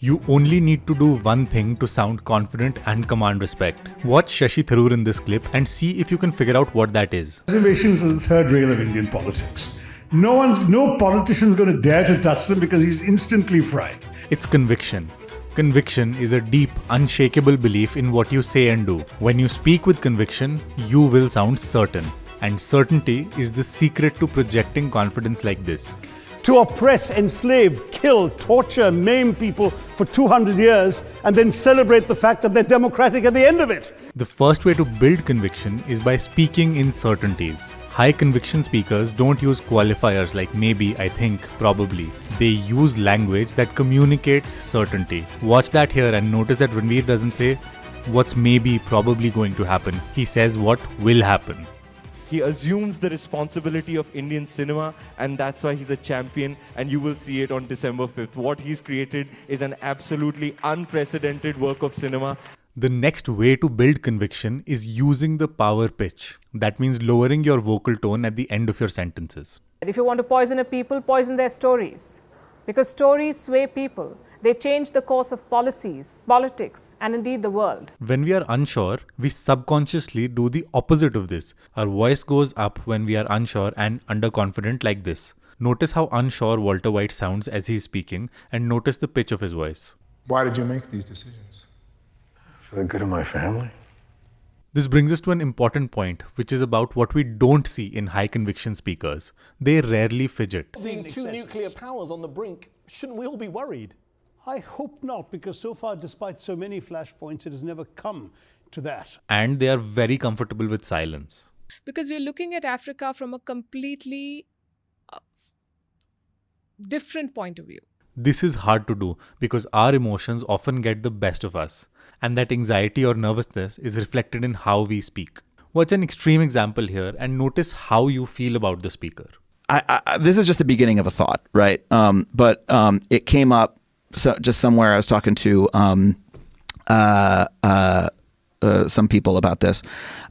You only need to do one thing to sound confident and command respect. Watch Shashi Tharoor in this clip and see if you can figure out what that is. Reservations are the third rail of Indian politics. No politician is going to dare to touch them because he's instantly fried. It's conviction. Conviction is a deep, unshakable belief in what you say and do. When you speak with conviction, you will sound certain. And certainty is the secret to projecting confidence like this. To oppress, enslave, kill, torture, maim people for 200 years and then celebrate the fact that they're democratic at the end of it. The first way to build conviction is by speaking in certainties. High conviction speakers don't use qualifiers like maybe, I think, probably. They use language that communicates certainty. Watch that here and notice that Ranveer doesn't say what's maybe probably going to happen. He says what will happen. He assumes the responsibility of Indian cinema, and that's why he's a champion, and you will see it on December 5th. What he's created is an absolutely unprecedented work of cinema. The next way to build conviction is using the power pitch. That means lowering your vocal tone at the end of your sentences. If you want to poison a people, poison their stories. Because stories sway people. They change the course of policies, politics, and indeed the world. When we are unsure, we subconsciously do the opposite of this. Our voice goes up when we are unsure and underconfident like this. Notice how unsure Walter White sounds as he is speaking, and notice the pitch of his voice. Why did you make these decisions? For the good of my family. This brings us to an important point, which is about what we don't see in high conviction speakers. They rarely fidget. Seeing two nuclear powers on the brink, shouldn't we all be worried? I hope not, because so far, despite so many flashpoints, it has never come to that. And they are very comfortable with silence. Because we're looking at Africa from a completely different point of view. This is hard to do because our emotions often get the best of us, and that anxiety or nervousness is reflected in how we speak. Watch an extreme example here and notice how you feel about the speaker. This is just the beginning of a thought, right? But it came up just somewhere. I was talking to some people about this.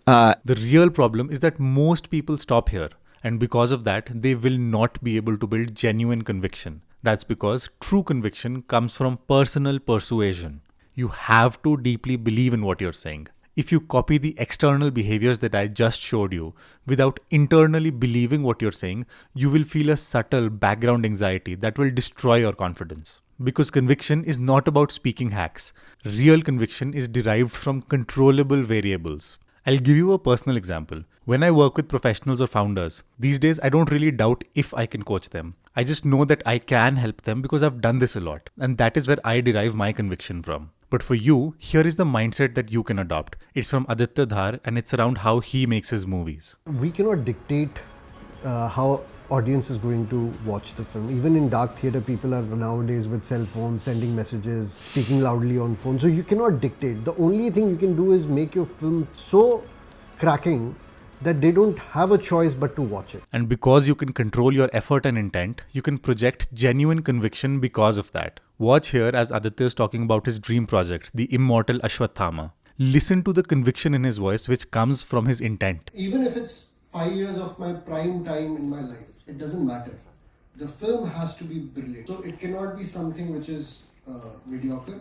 The real problem is that most people stop here, and because of that, they will not be able to build genuine conviction. That's because true conviction comes from personal persuasion. You have to deeply believe in what you're saying. If you copy the external behaviors that I just showed you without internally believing what you're saying, you will feel a subtle background anxiety that will destroy your confidence. Because conviction is not about speaking hacks. Real conviction is derived from controllable variables. I'll give you a personal example. When I work with professionals or founders, these days I don't really doubt if I can coach them. I just know that I can help them because I've done this a lot. And that is where I derive my conviction from. But for you, here is the mindset that you can adopt. It's from Aditya Dhar and it's around how he makes his movies. We cannot dictate how audience is going to watch the film. Even in dark theatre, people are nowadays with cell phones, sending messages, speaking loudly on phones. So you cannot dictate. The only thing you can do is make your film so cracking that they don't have a choice but to watch it. And because you can control your effort and intent, you can project genuine conviction because of that. Watch here as Aditya is talking about his dream project, the immortal Ashwathama. Listen to the conviction in his voice which comes from his intent. Even if it's 5 years of my prime time in my life, it doesn't matter. The film has to be brilliant. So it cannot be something which is mediocre,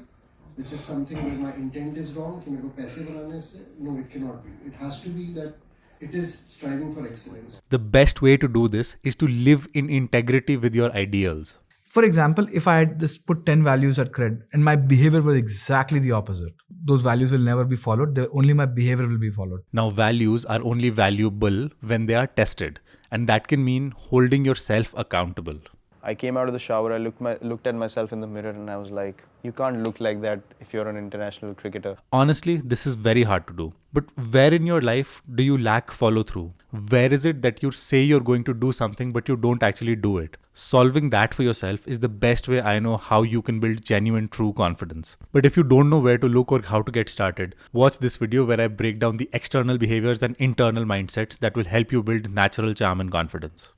which is something where my intent is wrong. No, it cannot be. It has to be that it is striving for excellence. The best way to do this is to live in integrity with your ideals. For example, if I had just put 10 values at cred and my behavior was exactly the opposite, those values will never be followed. Only my behavior will be followed. Now, values are only valuable when they are tested, and that can mean holding yourself accountable. I came out of the shower, I looked at myself in the mirror and I was like, you can't look like that if you're an international cricketer. Honestly, this is very hard to do. But where in your life do you lack follow through? Where is it that you say you're going to do something but you don't actually do it? Solving that for yourself is the best way I know how you can build genuine true confidence. But if you don't know where to look or how to get started, watch this video where I break down the external behaviors and internal mindsets that will help you build natural charm and confidence.